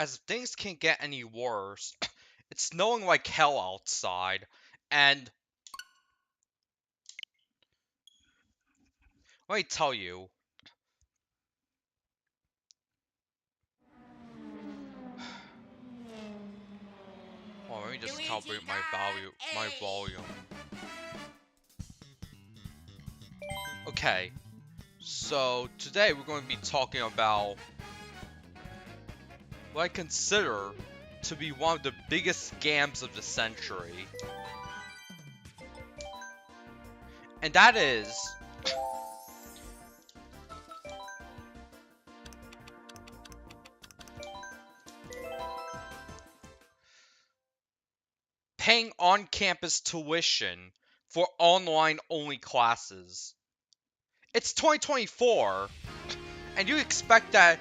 as if things can't get any worse, it's snowing like hell outside, and let me tell you, oh, let me just calibrate my volume. Okay, so today we're going to be talking about what I consider to be one of the biggest scams of the century. And that is paying on-campus tuition for online-only classes. It's 2024, and you expect that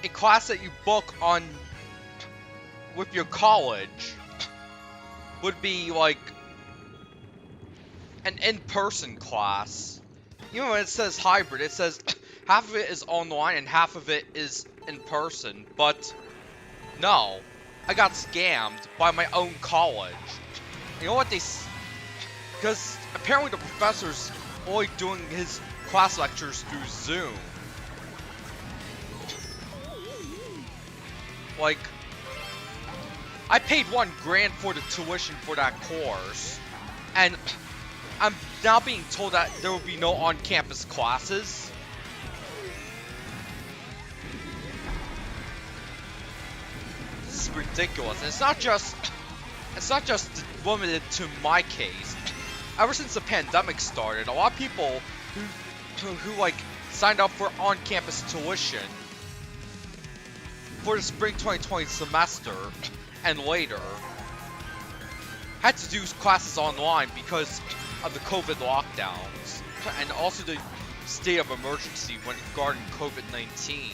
a class that you book on with your college would be like an in-person class. Even when it says hybrid, it says half of it is online and half of it is in person, but no, I got scammed by my own college. You know what because apparently the professor's only doing his class lectures through Zoom. Like, I paid $1,000 for the tuition for that course, and I'm now being told that there will be no on-campus classes. This is ridiculous. And it's not just limited to my case. Ever since the pandemic started, a lot of people who like signed up for on-campus tuition for the spring 2020 semester and later had to do classes online because of the COVID lockdowns and also the state of emergency regarding COVID-19.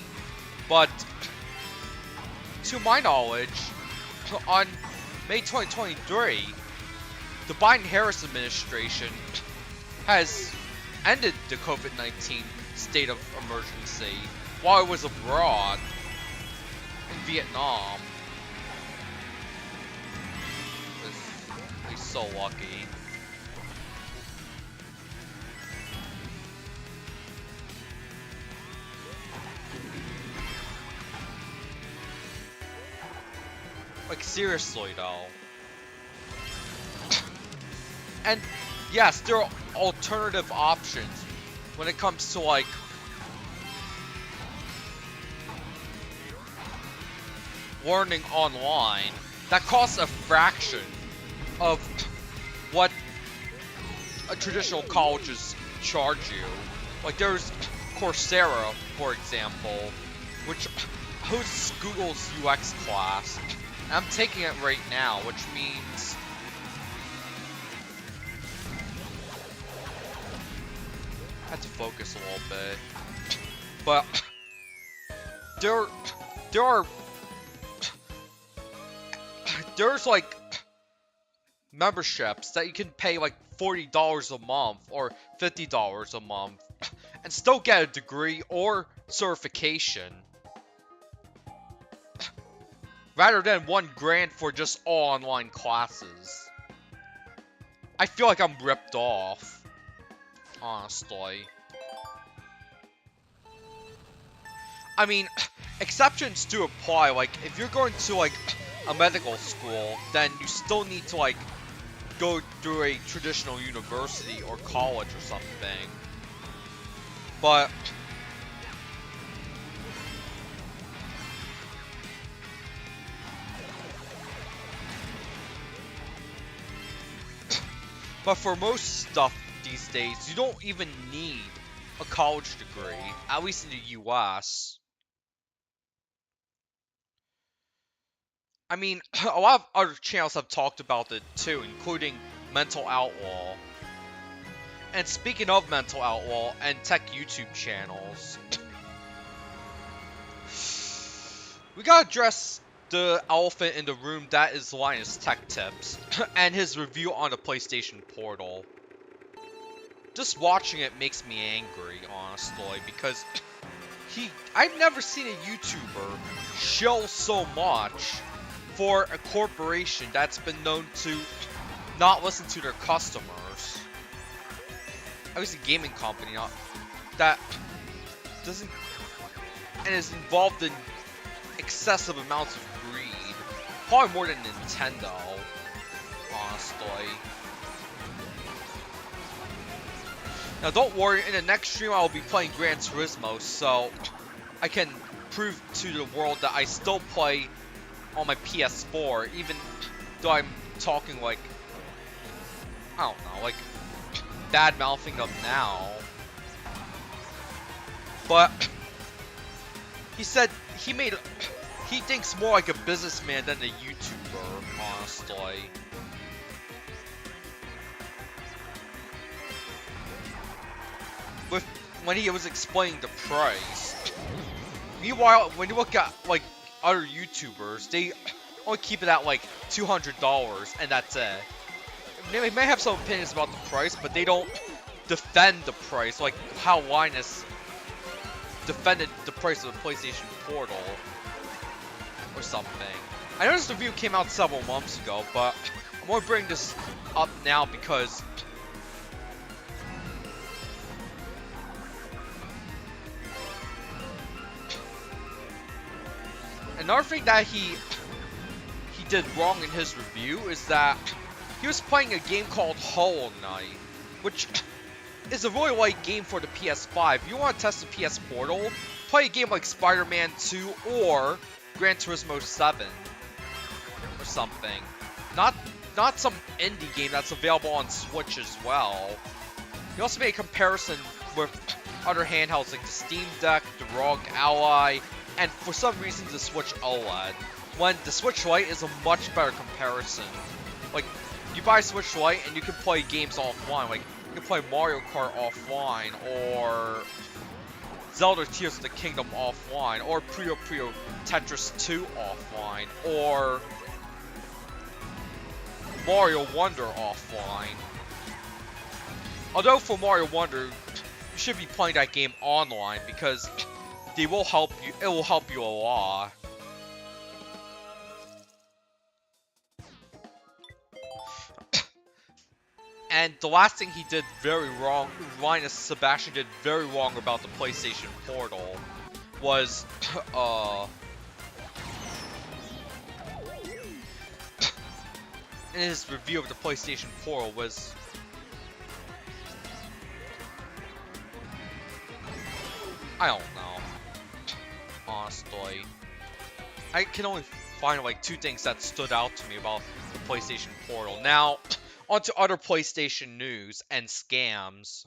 But to my knowledge, on May 2023, the Biden-Harris administration has ended the COVID-19 state of emergency while it was abroad in Vietnam. He's so lucky. Like, seriously though. And yes, there are alternative options when it comes to like learning online that costs a fraction of what a traditional colleges charge you. Like, there's Coursera, for example, which hosts Google's UX class. And I'm taking it right now, which means I had to focus a little bit. But there's like memberships that you can pay like $40 a month or $50 a month and still get a degree or certification, rather than $1,000 for just all online classes. I feel like I'm ripped off, honestly. I mean, exceptions do apply. Like, if you're going to like a medical school, then you still need to like go through a traditional university or college or something. But for most stuff these days, you don't even need a college degree, at least in the US. I mean, a lot of other channels have talked about it too, including Mental Outlaw. And speaking of Mental Outlaw and tech YouTube channels, we gotta address the elephant in the room that is Linus Tech Tips, and his review on the PlayStation Portal. Just watching it makes me angry, honestly, because I've never seen a YouTuber shill so much for a corporation that's been known to not listen to their customers. At least a gaming company, that doesn't and is involved in excessive amounts of greed. Probably more than Nintendo, honestly. Now don't worry, in the next stream I will be playing Gran Turismo, so I can prove to the world that I still play on my PS4, even though I'm talking like, I don't know, like bad-mouthing them now. But he said he thinks more like a businessman than a YouTuber, honestly. When he was explaining the price. Meanwhile, when you look at like other YouTubers, they only keep it at like $200 and that's it. They may have some opinions about the price, but they don't defend the price like how Linus defended the price of the PlayStation Portal or something. I noticed the review came out several months ago, but I'm only bringing this up now because another thing that he did wrong in his review is that he was playing a game called Hollow Knight, which is a really light game for the PS5. If you want to test the PS Portal, play a game like Spider-Man 2 or Gran Turismo 7 or something. Not some indie game that's available on Switch as well. He also made a comparison with other handhelds like the Steam Deck, the ROG Ally, and for some reason the Switch OLED, when the Switch Lite is a much better comparison. Like, you buy Switch Lite and you can play games offline, like you can play Mario Kart offline, or Zelda Tears of the Kingdom offline, or Puyo Puyo Tetris 2 offline, or Mario Wonder offline. Although for Mario Wonder, you should be playing that game online because they will help you. It will help you a lot. And the last thing he did very wrong, Linus Sebastian did very wrong about the PlayStation Portal, was in his review of the PlayStation Portal was I don't know. Honestly, I can only find like two things that stood out to me about the PlayStation Portal. Now, onto other PlayStation news and scams.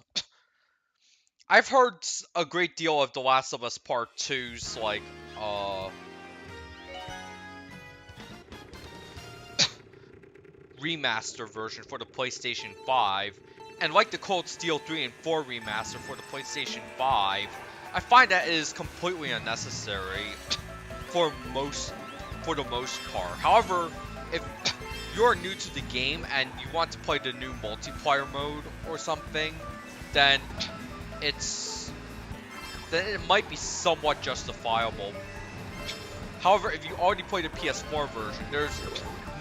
I've heard a great deal of The Last of Us Part 2's like remaster version for the PlayStation 5, and like the Cold Steel 3 and 4 remaster for the PlayStation 5, I find that it is completely unnecessary for the most part. However, if you're new to the game and you want to play the new multiplayer mode or something, then it might be somewhat justifiable. However, if you already played the PS4 version, there's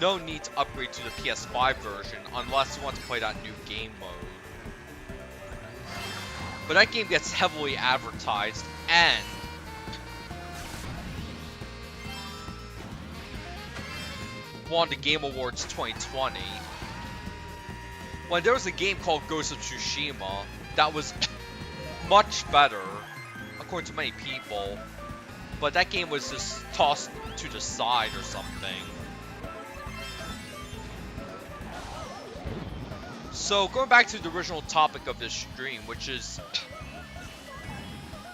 no need to upgrade to the PS5 version unless you want to play that new game mode. But that game gets heavily advertised and won the Game Awards 2020. When there was a game called Ghost of Tsushima that was much better, according to many people, but that game was just tossed to the side or something. So, going back to the original topic of this stream, which is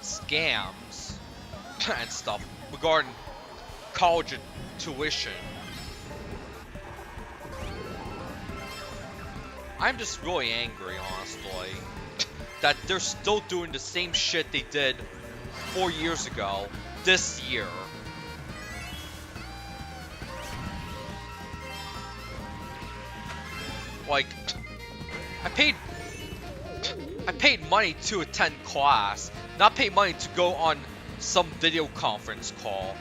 scams and stuff regarding college tuition. I'm just really angry, honestly, that they're still doing the same shit they did 4 years ago this year. Like, I paid money to attend class, not pay money to go on some video conference call.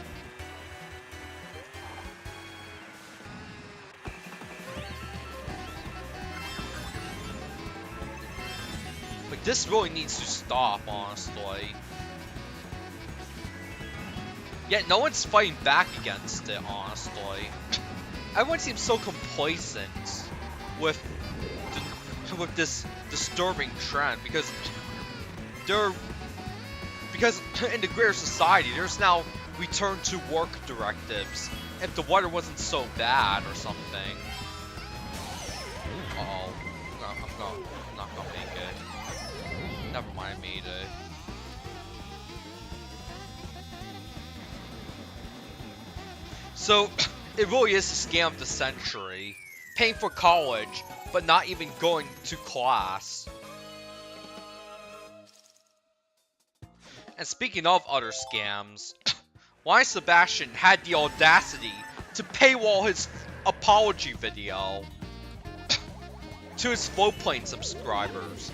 Like, this really needs to stop, honestly. Yet no one's fighting back against it, honestly. Everyone seems so complacent with this disturbing trend because in the greater society there's now return to work directives if the weather wasn't so bad or something. Uh-oh. I'm not gonna make it. Never mind, I made it. So, it really is a scam of the century. Paying for college, but not even going to class. And speaking of other scams, why Sebastian had the audacity to paywall his apology video to his Flowplane subscribers.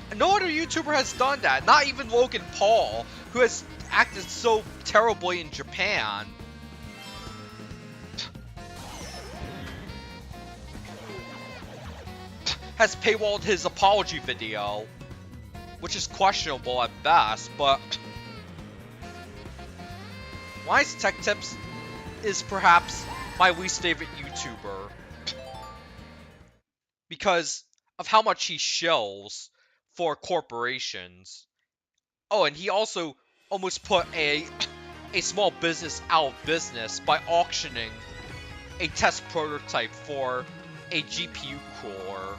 And no other YouTuber has done that, not even Logan Paul, who has acted so terribly in Japan. Has paywalled his apology video, which is questionable at best, but Wise Tech Tips is perhaps my least favorite YouTuber because of how much he shills for corporations. Oh, and he also almost put a small business out of business by auctioning a test prototype for a GPU cooler,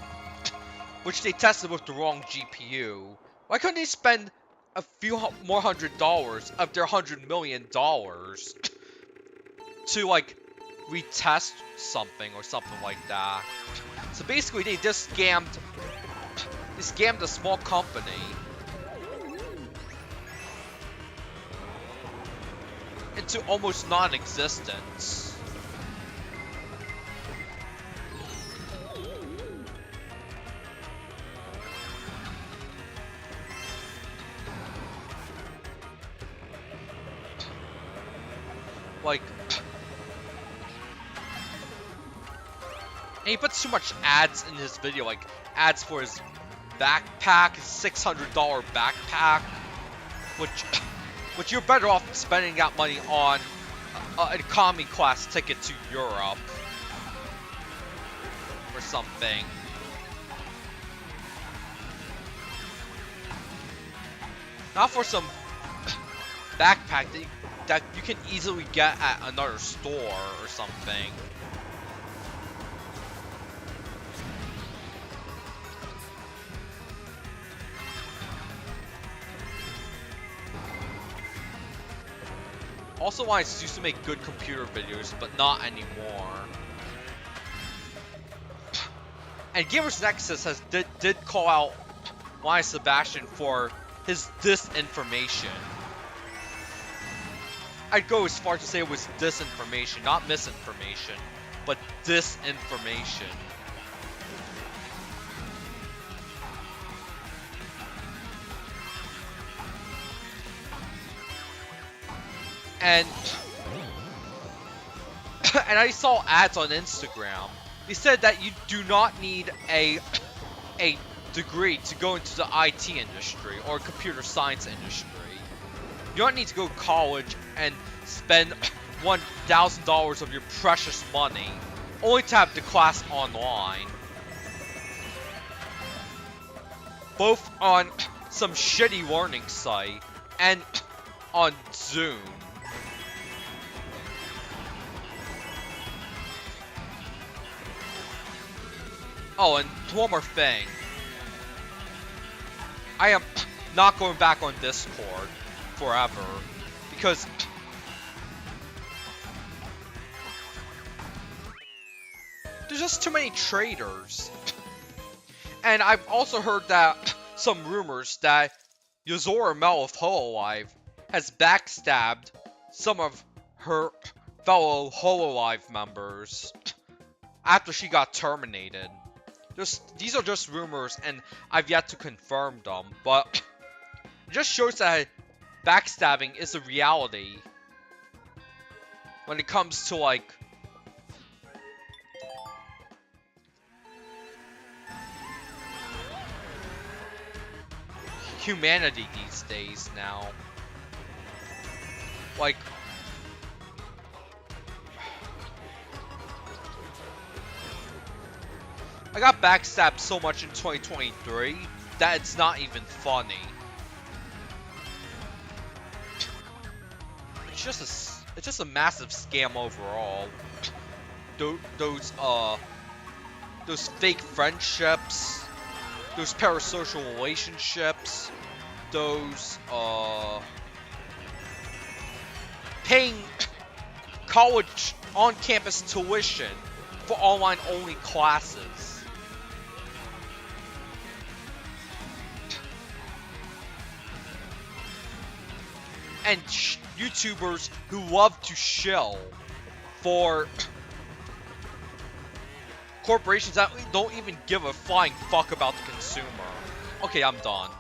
which they tested with the wrong GPU. Why couldn't they spend a few more $100 of their $100 million to, like, retest something or something like that? So basically, they just scammed a small company into almost non-existence. Like, and he puts too much ads in his video, like ads for his backpack, his $600 backpack, which you're better off spending that money on an economy class ticket to Europe or something. Not for some backpack that you can easily get at another store or something. Also, Wise used to make good computer videos, but not anymore. And Gamers Nexus did call out Wise Sebastian for his disinformation. I'd go as far to say it was disinformation, not misinformation, but disinformation. And I saw ads on Instagram. They said that you do not need a degree to go into the IT industry or computer science industry. You don't need to go to college and spend $1,000 of your precious money only to have the class online. Both on some shitty learning site and on Zoom. Oh, and one more thing. I am not going back on Discord forever, because there's just too many traitors. And I've also heard that some rumors that Yozora Mel of Hololive has backstabbed some of her fellow Hololive members after she got terminated. These are just rumors, and I've yet to confirm them, but it just shows that backstabbing is a reality when it comes to, like, humanity these days now. Like, I got backstabbed so much in 2023 that it's not even funny. It's just a massive scam overall. Those fake friendships, those parasocial relationships, those paying college on-campus tuition for online-only classes. And YouTubers who love to shill for corporations that don't even give a flying fuck about the consumer. Okay, I'm done.